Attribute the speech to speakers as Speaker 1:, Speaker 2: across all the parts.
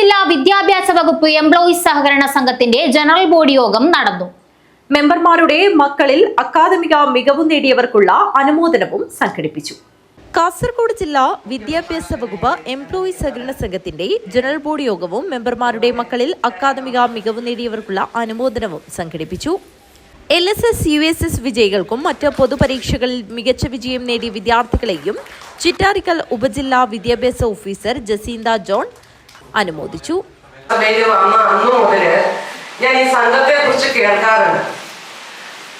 Speaker 1: ജില്ലാ വിദ്യാഭ്യാസ വകുപ്പ് എംപ്ലോയീസ് സഹകരണ സംഘത്തിന്റെ ജനറൽ ബോഡി യോഗം നടന്നു.
Speaker 2: മെമ്പർമാരുടെ മക്കളിൽ അക്കാദമിക മികവ് നേടിയവർക്കുള്ള അനുമോദനവും സംഘടിപ്പിച്ചു. കാസർഗോഡ് ജില്ലാ വിദ്യാഭ്യാസ വകുപ്പ് എംപ്ലോയീസ് സഹകരണ സംഘത്തിന്റെ ജനറൽ ബോഡി യോഗവും മെമ്പർമാരുടെ മക്കളിൽ അക്കാദമിക മികവ് നേടിയവർക്കുള്ള അനുമോദനവും സംഘടിപ്പിച്ചു. LSS, USS വിജയികൾക്കും മറ്റ് പൊതുപരീക്ഷകളിൽ മികച്ച വിജയം നേടിയ വിദ്യാർത്ഥികളെയും ചിറ്റാരിക്കൽ ഉപജില്ലാ വിദ്യാഭ്യാസ ഓഫീസർ ജസീന്ത ജോൺ അനുമോദിച്ചു.
Speaker 3: ഞാൻ ഈ സംഘത്തെ കുറിച്ച് കേൾക്കാറുണ്ട്.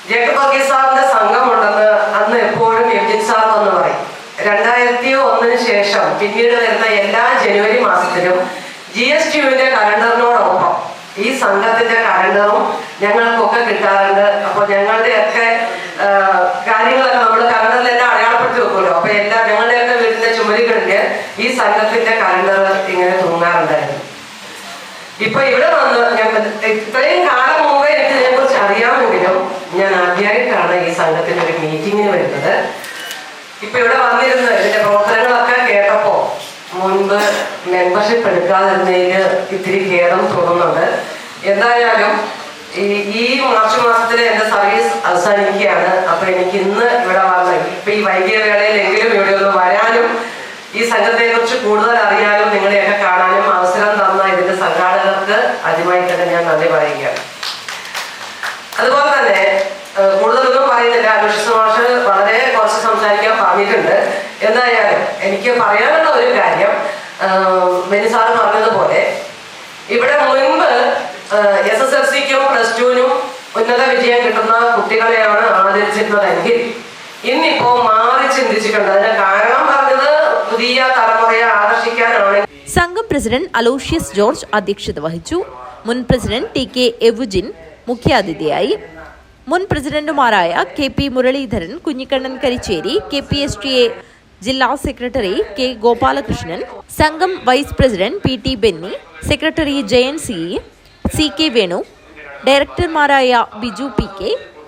Speaker 3: ജേക്കബ് സാറിന്റെ സംഘമുണ്ടെന്ന് അന്ന് എപ്പോഴും എംജിൻ സാർ എന്ന് പറയും. 2001 ശേഷം പിന്നീട് വരുന്ന എല്ലാ ജനുവരി മാസത്തിലും GSTUവിന്റെ കലണ്ടറിനോടൊപ്പം ഈ സംഘത്തിന്റെ കലണ്ടറും ഞങ്ങൾക്കൊക്കെ കിട്ടാറുണ്ട്. അപ്പൊ ഞങ്ങളുടെയൊക്കെ കാര്യങ്ങളൊക്കെ നമ്മൾ കലണ്ടറിലെല്ലാം അടയാളപ്പെടുത്തി വെക്കുമല്ലോ. അപ്പൊ ഞങ്ങളുടെയൊക്കെ വീടിന്റെ ചുമരുകളില് ഈ സംഘത്തിന്റെ കലണ്ടർ ഇങ്ങനെ തൂങ്ങാറുണ്ടായിരുന്നു. ഇപ്പൊ ഇവിടെ വന്ന് ഇത്രയും കാലം മുമ്പേ എനിക്ക് ഇതിനെക്കുറിച്ച് അറിയാമെങ്കിലും ഞാൻ ആദ്യമായിട്ടാണ് ഈ സംഘത്തിന്റെ ഒരു മീറ്റിങ്ങിന് വരുന്നത്. ഇപ്പൊ ഇവിടെ വന്നിരുന്ന് ഇതിന്റെ പ്രവർത്തനങ്ങളൊക്കെ കേട്ടപ്പോ മുൻപ് മെമ്പർഷിപ്പ് എടുക്കാതിരുന്നതിന് ഇത്തിരി ഖേദം തോന്നുന്നുണ്ട്. എന്തായാലും ഈ മാർച്ച് മാസത്തിലെ എന്റെ സർവീസ് അവസാനിക്കുകയാണ്. അപ്പൊ എനിക്ക് ഇന്ന് ഇവിടെ വന്ന് ഇപ്പൊ ഈ വൈകിയ വേളയിലെങ്കിലും ഇവിടെ ഒന്ന് വരാനും ഈ സംഘത്തെ കുറിച്ച് കൂടുതൽ അറിയാനും നിങ്ങളെയൊക്കെ കാണാനും അവസരം തന്ന ഇതിന്റെ സംഘാടകർക്ക് ആദ്യമായി തന്നെ ഞാൻ നന്ദി പറയുകയാണ്. അതുപോലെ തന്നെ കൂടുതലൊന്നും പറയുന്നില്ല. അലോഷ്യസ് മാഷ് വളരെ കുറച്ച് സംസാരിക്കാൻ പറഞ്ഞിട്ടുണ്ട്. എന്തായാലും എനിക്ക് പറയാനുള്ള ഒരു കാര്യം, ബെനി സാറ് പറഞ്ഞതുപോലെ ഇവിടെ മുൻപ് SSLCക്കും +2നും ഉന്നത വിജയം കിട്ടുന്ന കുട്ടികളെയാണ് ആദരിച്ചിരുന്നതെങ്കിൽ ഇന്നിപ്പോ മാറി ചിന്തിച്ചിട്ടുണ്ട്. അതിന്റെ കാരണം പറഞ്ഞത് പുതിയ തലമുറയെ ആകർഷിക്കാനാണ്.
Speaker 2: സംഘം പ്രസിഡന്റ് അലോഷ്യസ് ജോർജ് അധ്യക്ഷത വഹിച്ചു. മുൻ പ്രസിഡന്റ് TK എവുജിൻ മുഖ്യാതിഥിയായി. മുൻ പ്രസിഡന്റുമാരായ KP മുരളീധരൻ, കുഞ്ഞിക്കണ്ണൻ കരിച്ചേരി, KPSTA ജില്ലാ സെക്രട്ടറി K ഗോപാലകൃഷ്ണൻ, സംഘം vice president PT Benny, secretary Jayan CK Venu, ഡയറക്ടർമാരായ Biju PK,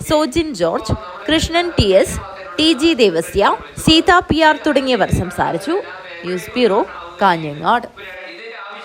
Speaker 2: Sojin George, Krishnan TS, TG Devasya, Seetha PR തുടങ്ങിയവർ സംസാരിച്ചു. News bureau, Kanhangad.